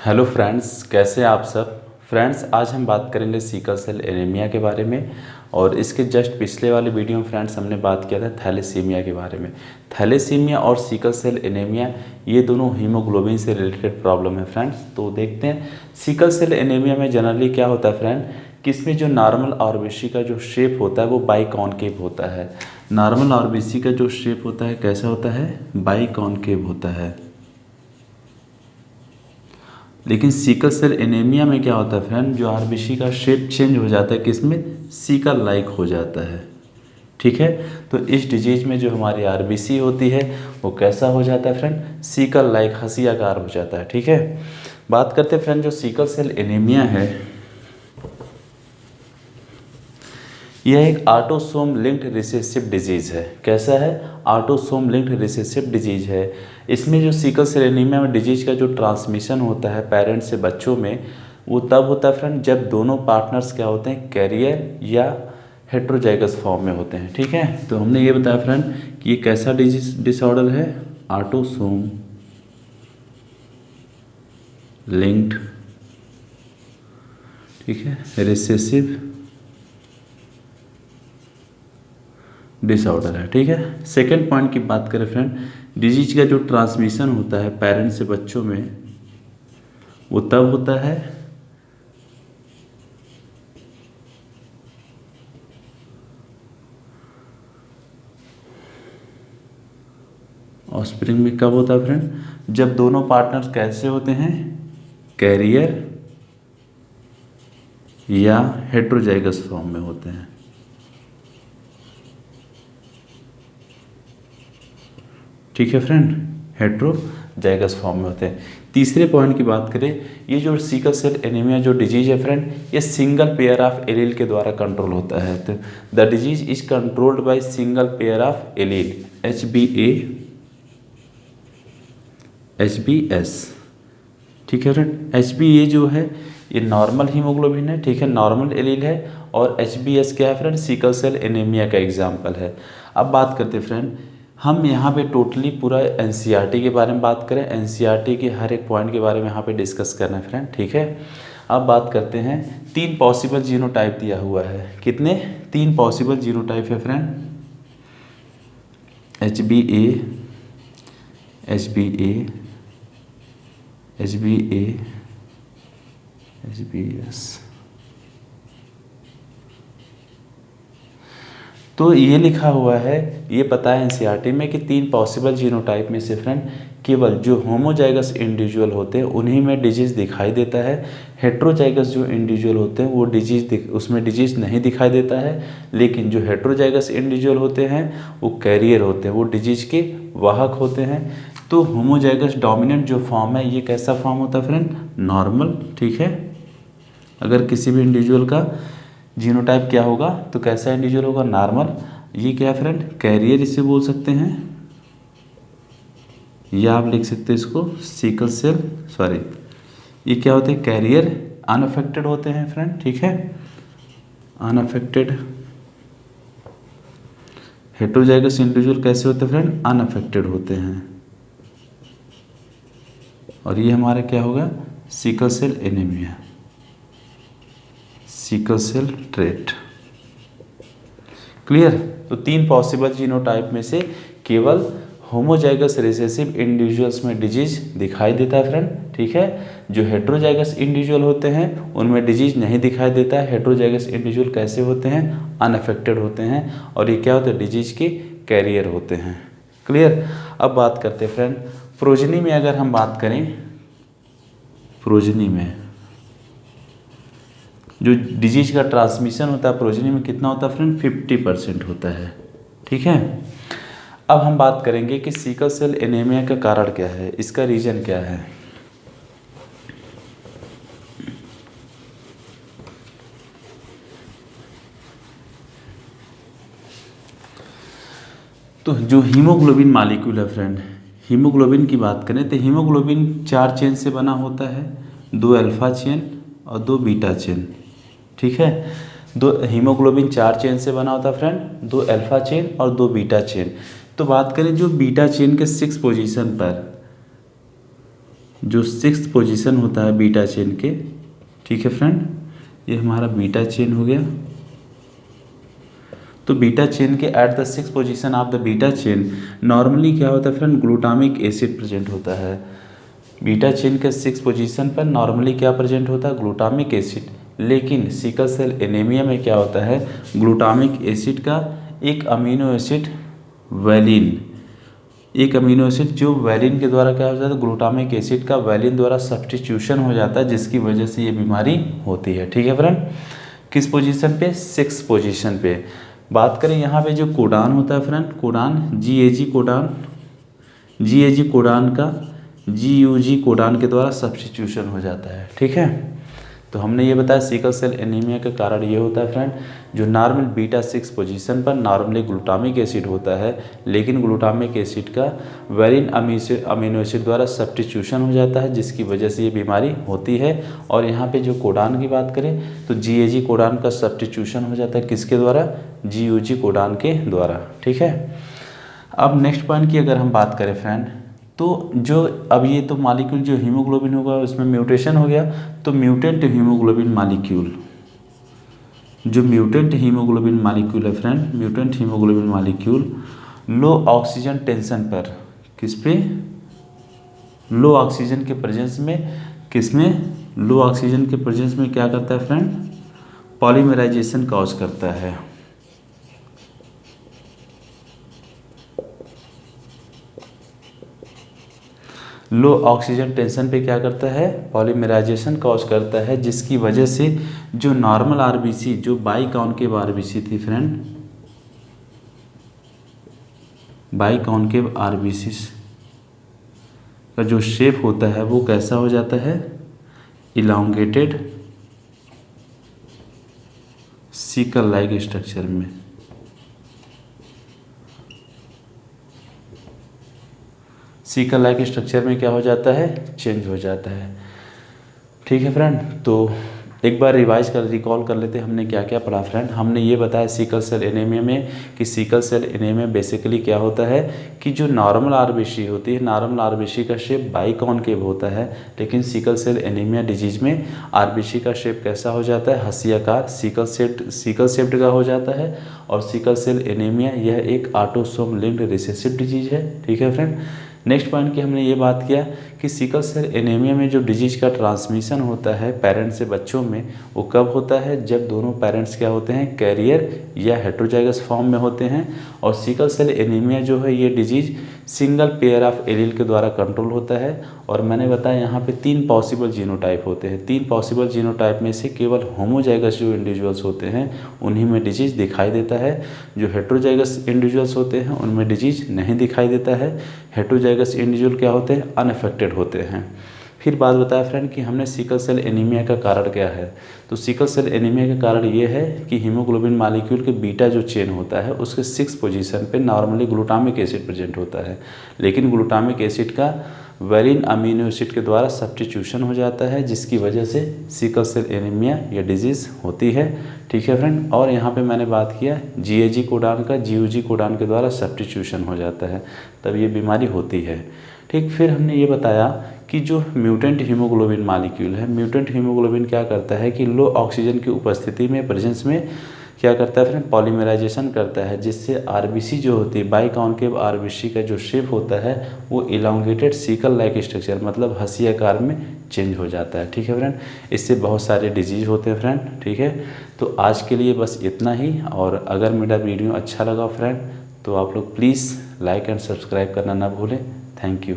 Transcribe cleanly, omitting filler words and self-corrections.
Hello friends, कैसे हैं आप सब। फ्रेंड्स, आज हम बात करेंगे सिकल सेल एनीमिया के बारे में। और इसके जस्ट पिछले वाले वीडियो में फ्रेंड्स हमने बात किया था थैलेसीमिया के बारे में। थैलेसीमिया और सिकल सेल एनीमिया ये दोनों हीमोग्लोबिन से रिलेटेड प्रॉब्लम है फ्रेंड्स। तो देखते हैं सिकल सेल एनीमिया में जनरली क्या होता है फ्रेंड, कि इसमें जो नॉर्मल आरबीसी का जो शेप होता है वो बाइकॉन्केव होता है। नॉर्मल आरबीसी का जो शेप होता है कैसा होता है, बाइकॉन्केव होता है। लेकिन सिकल सेल एनीमिया में क्या होता है फ्रेंड, जो आरबीसी का शेप चेंज हो जाता है, किसमें, सिकल लाइक हो जाता है। ठीक है, तो इस डिजीज में जो हमारी आरबीसी होती है वो कैसा हो जाता है फ्रेंड, सिकल लाइक हंसियाकार हो जाता है। ठीक है, बात करते हैं फ्रेंड जो सिकल सेल एनीमिया है, यह एक ऑटोसोम लिंक्ड रिसेसिव डिजीज़ है। कैसा है, ऑटोसोम लिंक्ड रिसेसिव डिजीज है। इसमें जो सिकल सेल एनीमिया में डिजीज का जो ट्रांसमिशन होता है पेरेंट्स से बच्चों में, वो तब होता है फ्रेंड जब दोनों पार्टनर्स क्या होते हैं, कैरियर या हेट्रोजाइगस फॉर्म में होते हैं। ठीक है, तो हमने ये बताया फ्रेंड कि ये कैसा डिसऑर्डर है, ऑटोसोम लिंक्ड, ठीक है, रिसेसिव डिसऑर्डर है। ठीक है, सेकेंड पॉइंट की बात करें फ्रेंड, डिजीज का जो ट्रांसमिशन होता है पेरेंट्स से बच्चों में, वो तब होता है ऑफस्प्रिंग में कब होता है फ्रेंड, जब दोनों पार्टनर्स कैसे होते हैं, कैरियर या हेट्रोजाइगस फॉर्म में होते हैं। ठीक है फ्रेंड, हेट्रोजाइगस फॉर्म में होते हैं। तीसरे पॉइंट की बात करें, ये जो सिकल सेल एनीमिया जो डिजीज है फ्रेंड, ये सिंगल पेयर ऑफ एलील के द्वारा कंट्रोल होता है। तो the disease is controlled by single pair of allele, HbA, HbS। ठीक है फ्रेंड, HbA जो है ये नॉर्मल हीमोग्लोबिन है, ठीक है, नॉर्मल एलील है। और HbS क्या है फ्रेंड, सिकल सेल एनीमिया का एग्जाम्पल है। अब बात करते हैं फ्रेंड, हम यहाँ पे टोटली पूरा एनसीईआरटी के बारे में बात करें, एनसीईआरटी के हर एक पॉइंट के बारे में यहाँ पे डिस्कस करना है फ्रेंड। ठीक है, अब बात करते हैं, 3 पॉसिबल जीनोटाइप दिया हुआ है। कितने, 3 पॉसिबल जीनोटाइप है friend, HbA, HbA, HbA, HbS। तो ये लिखा हुआ है, ये पता है एनसीईआरटी में कि 3 पॉसिबल जीनोटाइप में से फ्रेंड केवल जो होमोजाइगस इंडिविजुअल होते हैं उन्हीं में डिजीज़ दिखाई देता है। हेट्रोजाइगस जो इंडिविजुअल होते हैं वो उसमें डिजीज़ नहीं दिखाई देता है। लेकिन जो हेट्रोजाइगस इंडिविजुअल होते हैं वो कैरियर होते हैं, वो डिजीज़ के वाहक होते हैं। तो होमोजाइगस डोमिनेंट जो फॉर्म है ये कैसा फॉर्म होता है फ्रेंड, नॉर्मल। ठीक है, अगर किसी भी इंडिविजुअल का जीनोटाइप क्या होगा तो कैसा इंडिविजुअल होगा, नॉर्मल। ये क्या है फ्रेंड, कैरियर इसे बोल सकते हैं, या आप लिख सकते हैं इसको सिकल सेल, सॉरी ये क्या होते हैं, कैरियर अनअफेक्टेड होते हैं फ्रेंड। ठीक है, अनअफेक्टेड। हेट्रोजाइगस इंडिविजुअल कैसे होते हैं फ्रेंड, अनअफेक्टेड होते हैं। और ये हमारा क्या होगा, sickle cell anaemia, sickle cell trait. Clear, तो 3 पॉसिबल जीनोटाइप में से केवल होमोजाइगस रिसेसिव इंडिविजुअल्स में डिजीज दिखाई देता है फ्रेंड। ठीक है, जो हेट्रोजाइगस इंडिविजुअल होते हैं उनमें डिजीज नहीं दिखाई देता है। हेट्रोजाइगस इंडिविजुअल कैसे होते हैं, अनअफेक्टेड होते हैं। और ये क्या होते हैं, डिजीज के कैरियर होते हैं। क्लियर, अब बात करते हैं फ्रेंड प्रोजनी में, अगर हम बात करें प्रोजनी में जो डिजीज का ट्रांसमिशन होता है प्रोजनी में कितना होता है फ्रेंड, 50% होता है। ठीक है, अब हम बात करेंगे कि सिकल सेल एनीमिया का कारण क्या है, इसका रीजन क्या है। तो जो हीमोग्लोबिन मॉलिक्यूल है फ्रेंड, हीमोग्लोबिन की बात करें तो हीमोग्लोबिन 4 चेन से बना होता है, 2 अल्फा चेन और 2 बीटा चेन। ठीक है, 2 हीमोग्लोबिन 4 चेन से बना होता है फ्रेंड, 2 अल्फा चेन और 2 बीटा चेन। तो बात करें जो बीटा चेन के 6 पोजीशन पर जो 6th पोजीशन होता है बीटा चेन के, ठीक है फ्रेंड, ये हमारा बीटा चेन हो गया। तो बीटा चेन के at the 6th position of the beta chain normally क्या होता है फ्रेंड, ग्लूटामिक एसिड प्रेजेंट होता है। बीटा चेन के 6th पोजीशन पर नॉर्मली क्या प्रेजेंट होता है, ग्लूटामिक एसिड। लेकिन सिकल सेल एनीमिया में क्या होता है, ग्लूटामिक एसिड का एक अमीनो एसिड वैलिन, एक अमीनो एसिड जो वैलिन के द्वारा क्या हो जाता है, ग्लूटामिक एसिड का वैलिन द्वारा सब्स्टिट्यूशन हो जाता है, जिसकी वजह से ये बीमारी होती है। ठीक है फ्रेंड, किस पोजीशन पे, 6th पोजीशन पे। बात करें यहाँ पे जो कोडान होता है friend, codon GAG codon, GAG codon का GUG कोडान के द्वारा सब्स्टिट्यूशन हो जाता है। ठीक है, तो हमने ये बताया सिकल सेल एनीमिया का कारण ये होता है फ्रेंड, जो नॉर्मल बीटा 6 पोजीशन पर नॉर्मली ग्लूटामिक एसिड होता है, लेकिन ग्लूटामिक एसिड का वैलिन अमीनो एसिड द्वारा सब्स्टिट्यूशन हो जाता है, जिसकी वजह से ये बीमारी होती है। और यहाँ पे जो कोडान की बात करें तो GAG कोडान का सब्स्टिट्यूशन हो जाता है किसके द्वारा, GUG कोडान के द्वारा। ठीक है, अब नेक्स्ट पॉइंट की अगर हम बात करें फ्रेंड, तो जो अब ये तो मॉलिक्यूल जो हीमोग्लोबिन होगा उसमें म्यूटेशन हो गया, तो म्यूटेंट हीमोग्लोबिन मॉलिक्यूल, जो म्यूटेंट हीमोग्लोबिन मॉलिक्यूल है फ्रेंड, म्यूटेंट हीमोग्लोबिन मॉलिक्यूल लो ऑक्सीजन टेंशन पर, किस पे, लो ऑक्सीजन के प्रेजेंस में, किसमें, लो ऑक्सीजन के प्रेजेंस में क्या करता है फ्रेंड, पॉलीमराइजेशन कॉज करता है। लो ऑक्सीजन टेंशन पे क्या करता है, पॉलीमराइजेशन कॉज करता है, जिसकी वजह से जो नॉर्मल आरबीसी, जो बाइकॉन्केव आरबीसी थी फ्रेंड, बाइकॉन्केव आरबीसी का जो शेप होता है वो कैसा हो जाता है, इलांगेटेड सिकल लाइक स्ट्रक्चर में। सिकल लाइक स्ट्रक्चर में क्या हो जाता है, चेंज हो जाता है। ठीक है फ्रेंड, तो एक बार रिकॉल कर लेते हैं हमने क्या क्या पढ़ा फ्रेंड। हमने ये बताया सिकल सेल एनीमिया में कि सिकल सेल एनीमिया बेसिकली क्या होता है कि जो नॉर्मल आरबीसी होती है, नॉर्मल आरबीसी का शेप बाइकॉन्केव होता है, लेकिन सिकल सेल एनीमिया डिजीज में आरबीसी का शेप कैसा हो जाता है, हंसियाकार सिकल शेप्ड का हो जाता है। और सिकल सेल एनीमिया यह एक ऑटोसोम लिंक्ड रिसेसिव डिजीज है। ठीक है फ्रेंड, नेक्स्ट पॉइंट की हमने ये बात किया कि सिकल सेल एनीमिया में जो डिजीज का ट्रांसमिशन होता है पेरेंट्स से बच्चों में, वो कब होता है, जब दोनों पेरेंट्स क्या होते हैं, कैरियर या हेट्रोजाइगस फॉर्म में होते हैं। और सिकल सेल एनीमिया जो है ये disease single pair of allele के द्वारा कंट्रोल होता है। और मैंने बताया यहाँ पे 3 पॉसिबल जीनोटाइप होते हैं। 3 पॉसिबल जीनोटाइप में से केवल होमोजाइगस जो इंडिविजुअल्स होते हैं उन्हीं में डिजीज दिखाई देता है। जो हेट्रोजाइगस इंडिविजुअल्स होते हैं उनमें डिजीज नहीं दिखाई देता है। हेट्रोजाइगस इंडिविजुअल क्या होते हैं, अनअफेक्टेड होते हैं। फिर बात बताया फ्रेंड कि हमने सिकल सेल एनीमिया का कारण क्या है, तो सिकल सेल एनीमिया का कारण ये है कि हीमोग्लोबिन मॉलिक्यूल के बीटा जो चेन होता है उसके 6th पोजीशन पे नॉर्मली ग्लूटामिक एसिड प्रेजेंट होता है, लेकिन ग्लूटामिक एसिड का वैलिन अमीनो एसिड के द्वारा सब्स्टिट्यूशन हो जाता है, जिसकी वजह से सिकल सेल एनीमिया या डिजीज़ होती है। ठीक है फ्रेंड, और यहाँ पे मैंने बात किया GAG कोडान का GUG कोडान के द्वारा सब्स्टिट्यूशन हो जाता है, तब ये बीमारी होती है। ठीक, फिर हमने ये बताया कि जो म्यूटेंट हीमोग्लोबिन मॉलिक्यूल है, म्यूटेंट हीमोग्लोबिन क्या करता है कि लो ऑक्सीजन की उपस्थिति में, प्रेजेंस में क्या करता है फ्रेंड, पॉलीमराइजेशन करता है, जिससे आरबीसी जो होती है बाइकॉन्केव आरबीसी का जो शेप होता है वो इलांगेटेड सिकल लाइक स्ट्रक्चर मतलब हंसी आकार में चेंज हो जाता है। ठीक है फ्रेंड, इससे बहुत सारे डिजीज होते हैं फ्रेंड। ठीक है, तो आज के लिए बस इतना ही। और अगर मेरा वीडियो अच्छा लगा फ्रेंड तो आप लोग प्लीज़ लाइक एंड सब्सक्राइब करना ना भूलें। Thank you.